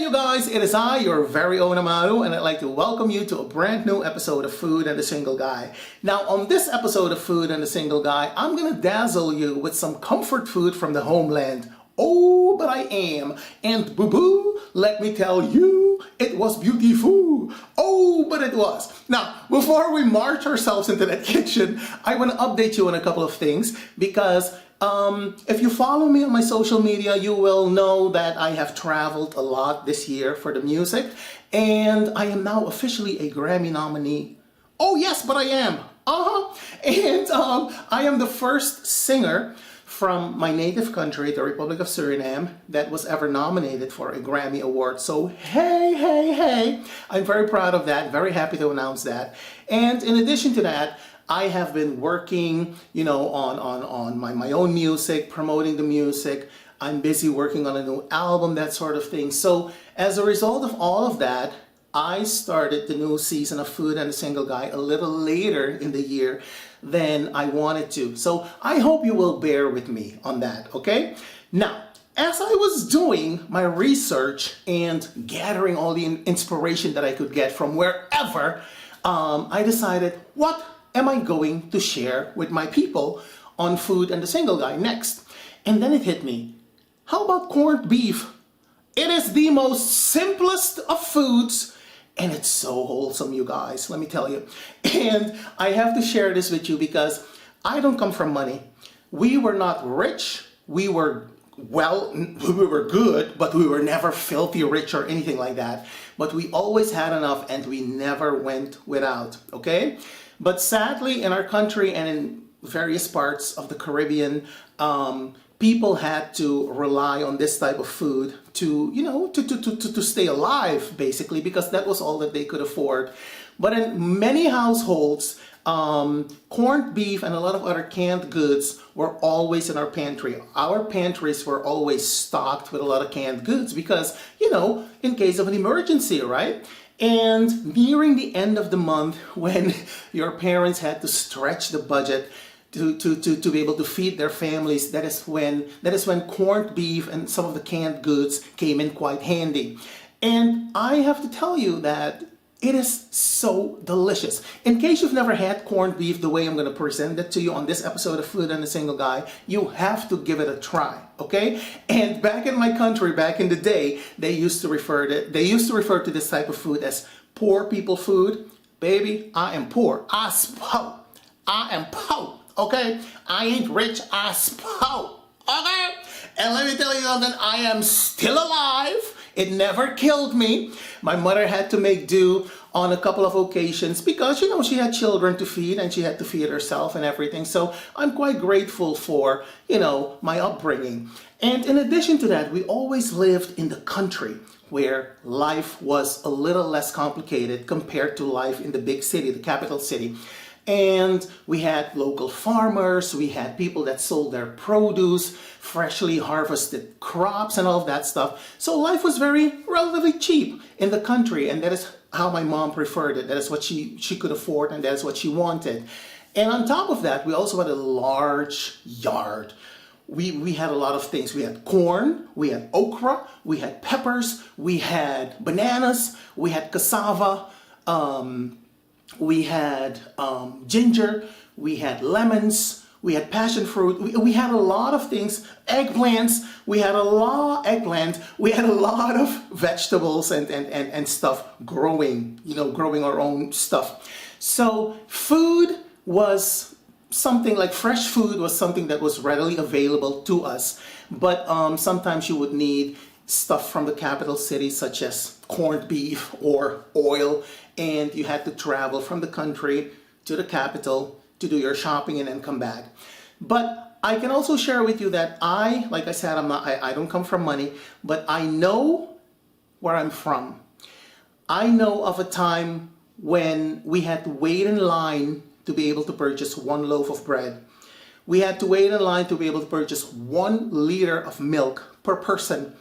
Hey you guys, it is I, your very own AMARU, and I'd like to welcome you to a brand new episode of Food and the Single Guy. Now on this episode of Food and the Single Guy, I'm gonna dazzle you with some comfort food from the homeland. Oh, but I am. And boo-boo, let me tell you, it was beautiful. Oh, but it was. Now, before we march ourselves into that kitchen, I want to update you on a couple of things because if you follow me on my social media, you will know that I have traveled a lot this year for the music, and I am now officially a Grammy nominee. Oh yes, but I am. And I am the first singer from my native country, the Republic of Suriname, that was ever nominated for a Grammy Award. So hey, I'm very proud of that, very happy to announce that. And in addition to that, I have been working, on my own music, promoting the music. I'm busy working on a new album, that sort of thing. So as a result of all of that, I started the new season of Food and the Single Guy a little later in the year than I wanted to. So I hope you will bear with me on that, okay? Now, as I was doing my research and gathering all the inspiration that I could get from wherever, I decided, what am I going to share with my people on Food and the Single Guy next? And then it hit me. How about corned beef? It is the most simplest of foods, and it's so wholesome, you guys, let me tell you. And I have to share this with you because I don't come from money. We were not rich. We were good, but we were never filthy rich or anything like that. But we always had enough and we never went without, okay? But sadly, in our country and in various parts of the Caribbean, people had to rely on this type of food to, to stay alive, basically, because that was all that they could afford. But in many households, corned beef and a lot of other canned goods were always in our pantry. Our pantries were always stocked with a lot of canned goods because, in case of an emergency, right? And nearing the end of the month, when your parents had to stretch the budget to be able to feed their families, that is when corned beef and some of the canned goods came in quite handy. And I have to tell you that it is so delicious. In case you've never had corned beef the way I'm going to present it to you on this episode of Food and the Single Guy, you have to give it a try, okay? And back in my country, back in the day, they used to refer to this type of food as poor people food. Baby, I am poor. I am poor, okay? I ain't rich. I poor, okay? And let me tell you something, I am still alive. It never killed me. My mother had to make do on a couple of occasions because, she had children to feed and she had to feed herself and everything. So I'm quite grateful for, my upbringing. And in addition to that, we always lived in the country where life was a little less complicated compared to life in the big city, the capital city. And we had local farmers, we had people that sold their produce, freshly harvested crops and all of that stuff. So life was relatively cheap in the country, and that is how my mom preferred it. That is what she could afford, and that is what she wanted. And on top of that, we also had a large yard. We had a lot of things. We had corn, we had okra, we had peppers, we had bananas, we had cassava, we had ginger, we had lemons, we had passion fruit, we had a lot of things, eggplants, we had a lot of vegetables and stuff growing, growing our own stuff. So food was something like fresh food was something that was readily available to us, but sometimes you would need stuff from the capital city such as corned beef or oil, and you had to travel from the country to the capital to do your shopping and then come back. But I can also share with you that like I said, I don't come from money, but I know where I'm from. I know of a time when we had to wait in line to be able to purchase one loaf of bread. We had to wait in line to be able to purchase 1 liter of milk per person.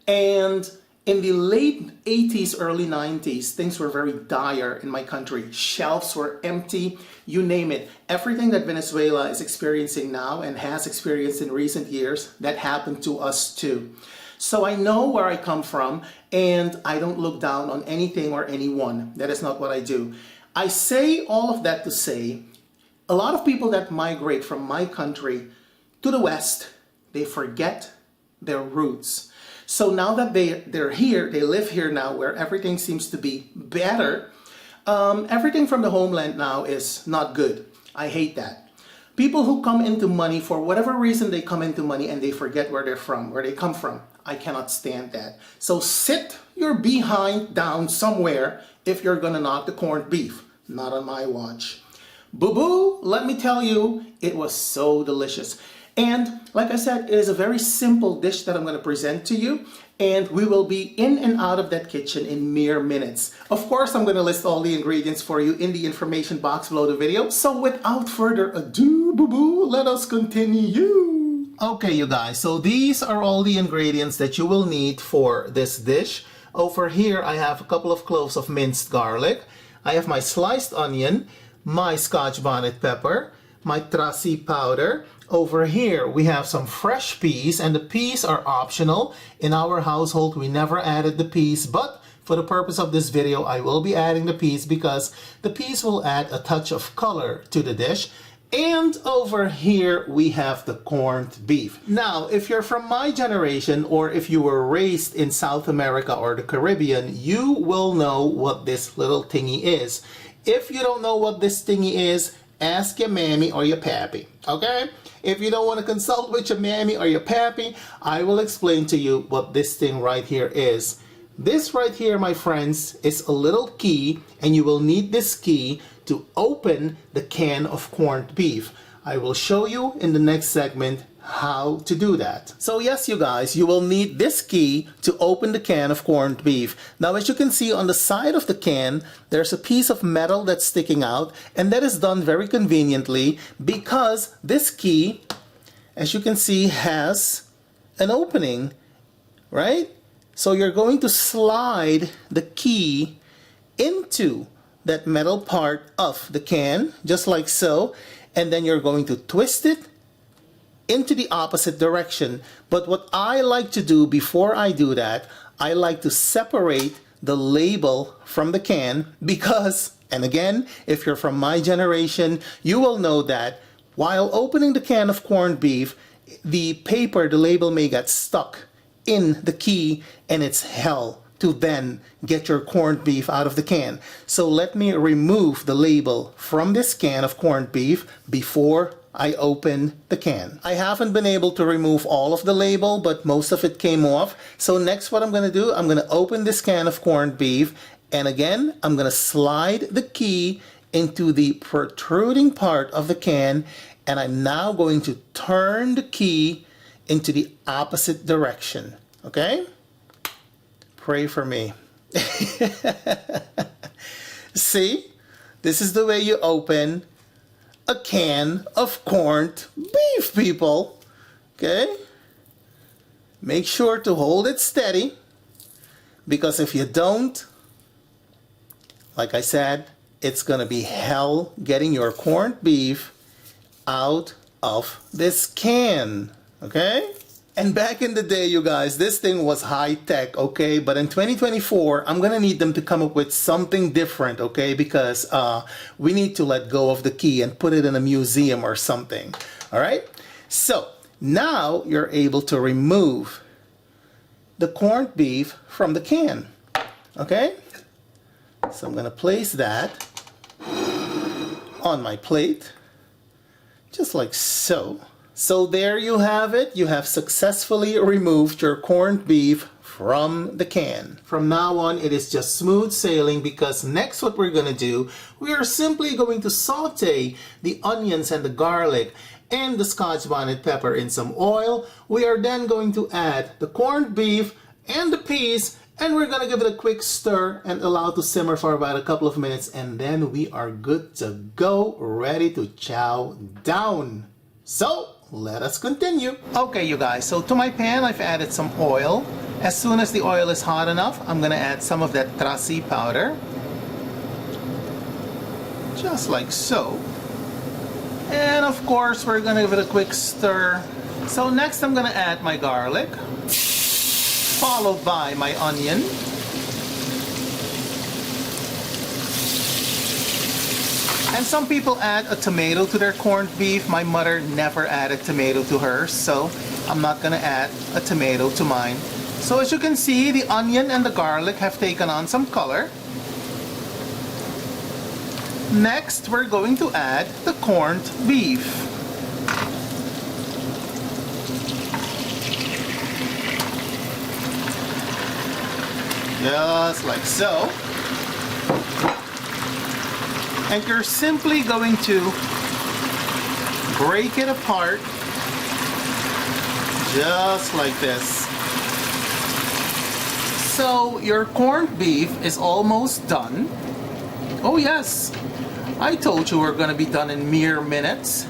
And in the late 80s, early 90s, things were very dire in my country. Shelves were empty, you name it. Everything that Venezuela is experiencing now and has experienced in recent years, that happened to us too. So I know where I come from, and I don't look down on anything or anyone. That is not what I do. I say all of that to say, a lot of people that migrate from my country to the West, they forget their roots. So now that they're here, they live here now where everything seems to be better, everything from the homeland now is not good. I hate that. People who come into money, for whatever reason they come into money and they forget where they're from, where they come from. I cannot stand that. So sit your behind down somewhere if you're gonna knock the corned beef. Not on my watch. Boo-boo, let me tell you, it was so delicious. And like I said, it is a very simple dish that I'm going to present to you, and we will be in and out of that kitchen in mere minutes. Of course, I'm going to list all the ingredients for you in the information box below the video. So without further ado, boo-boo, let us continue. Okay, you guys, so these are all the ingredients that you will need for this dish. Over here, I have a couple of cloves of minced garlic. I have my sliced onion, my Scotch bonnet pepper, my trasi powder. Over here we have some fresh peas, and the peas are optional. In our household we never added the peas, but for the purpose of this video I will be adding the peas because the peas will add a touch of color to the dish. And over here we have the corned beef. Now, if you're from my generation, or if you were raised in South America or the Caribbean, you will know what this little thingy is. If you don't know what this thingy is, ask your mammy or your pappy, okay? If you don't want to consult with your mammy or your pappy, I will explain to you what this thing right here is. This right here, my friends, is a little key, and you will need this key to open the can of corned beef. I will show you in the next segment how to do that. So yes, you guys, you will need this key to open the can of corned beef. Now, as you can see on the side of the can, there's a piece of metal that's sticking out, and that is done very conveniently because this key, as you can see, has an opening, right? So you're going to slide the key into that metal part of the can, just like so, and then you're going to twist it into the opposite direction. But what I like to do before I do that, I like to separate the label from the can because, and again, if you're from my generation, you will know that while opening the can of corned beef, the paper, the label may get stuck in the key, and it's hell to then get your corned beef out of the can. So let me remove the label from this can of corned beef before I open the can. I haven't been able to remove all of the label, but most of it came off. So next, what I'm going to do, I'm going to open this can of corned beef, and again, I'm going to slide the key into the protruding part of the can, and I'm now going to turn the key into the opposite direction. Okay? Pray for me. See? This is the way you open a can of corned beef, people. Okay? Make sure to hold it steady, because if you don't, like I said, it's gonna be hell getting your corned beef out of this can. Okay? And back in the day, you guys, this thing was high tech, okay? But in 2024, I'm gonna need them to come up with something different, okay? Because we need to let go of the key and put it in a museum or something, all right? So now you're able to remove the corned beef from the can, okay? So I'm gonna place that on my plate, just like so. So there you have it. You have successfully removed your corned beef from the can. From now on, it is just smooth sailing, because next what we're going to do, we are simply going to saute the onions and the garlic and the Scotch bonnet pepper in some oil. We are then going to add the corned beef and the peas, and we're going to give it a quick stir and allow it to simmer for about a couple of minutes, and then we are good to go, ready to chow down. So let us continue. Okay, you guys, so to my pan I've added some oil. As soon as the oil is hot enough, I'm gonna add some of that trasi powder, just like so. And of course we're gonna give it a quick stir. So next I'm gonna add my garlic. followed by my onion. And some people add a tomato to their corned beef. My mother never added tomato to hers, so I'm not gonna add a tomato to mine. So as you can see, the onion and the garlic have taken on some color. Next, we're going to add the corned beef. Just like so. And you're simply going to break it apart just like this. So your corned beef is almost done. Oh yes, I told you we're going to be done in mere minutes.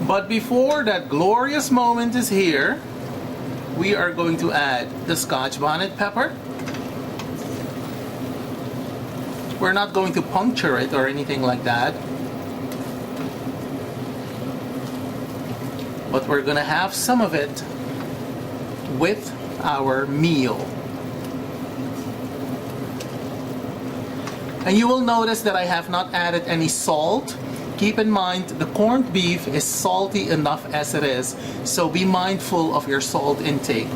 But before that glorious moment is here, we are going to add the Scotch bonnet pepper. We're not going to puncture it or anything like that, but we're gonna have some of it with our meal. And you will notice that I have not added any salt. Keep in mind, the corned beef is salty enough as it is, so be mindful of your salt intake.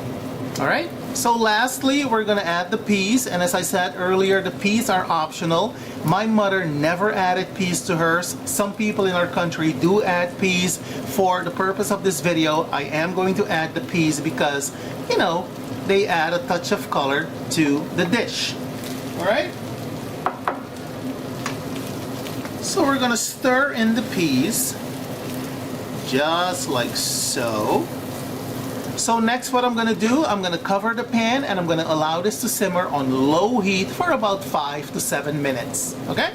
Alright? So lastly, we're gonna add the peas, and as I said earlier, the peas are optional. My mother never added peas to hers. Some people in our country do add peas. For the purpose of this video, I am going to add the peas because, you know, they add a touch of color to the dish. Alright? So we're gonna stir in the peas, just like so. So next what I'm gonna do, I'm gonna cover the pan and I'm gonna allow this to simmer on low heat for about 5 to 7 minutes, okay?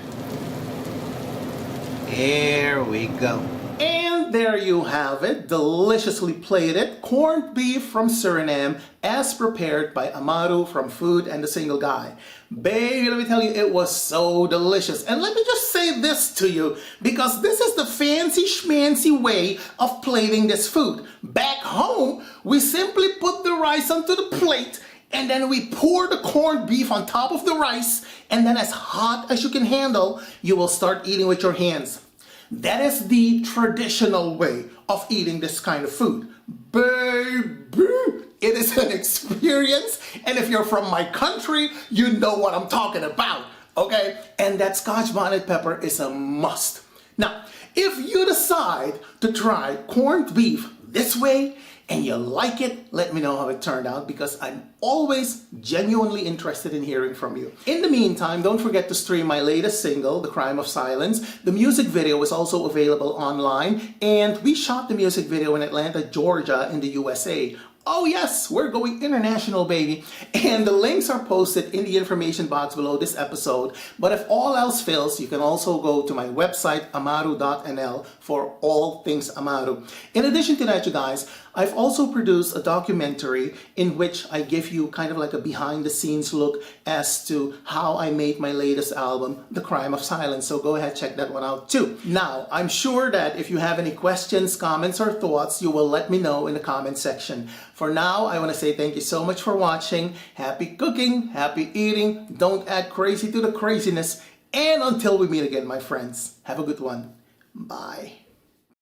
There we go. And there you have it, deliciously plated corned beef from Suriname as prepared by AMARU from Food and the Single Guy. Baby, let me tell you, it was so delicious. And let me just say this to you, because this is the fancy schmancy way of plating this food. Back home, we simply put the rice onto the plate and then we pour the corned beef on top of the rice, and then as hot as you can handle, you will start eating with your hands. That is the traditional way of eating this kind of food. Baby, it is an experience, and if you're from my country, you know what I'm talking about, okay? And that Scotch bonnet pepper is a must. Now, if you decide to try corned beef this way, and you like it, let me know how it turned out, because I'm always genuinely interested in hearing from you. In the meantime, don't forget to stream my latest single, The Crime of Silence. The music video is also available online, and we shot the music video in Atlanta, Georgia in the USA. Oh yes, we're going international, baby. And the links are posted in the information box below this episode. But if all else fails, you can also go to my website, amaru.nl, for all things Amaru. In addition to that, you guys, I've also produced a documentary in which I give you kind of like a behind the scenes look as to how I made my latest album, The Crime of Silence. So go ahead, check that one out too. Now, I'm sure that if you have any questions, comments, or thoughts, you will let me know in the comment section. For now, I want to say thank you so much for watching. Happy cooking, happy eating. Don't add crazy to the craziness. And until we meet again, my friends, have a good one. Bye.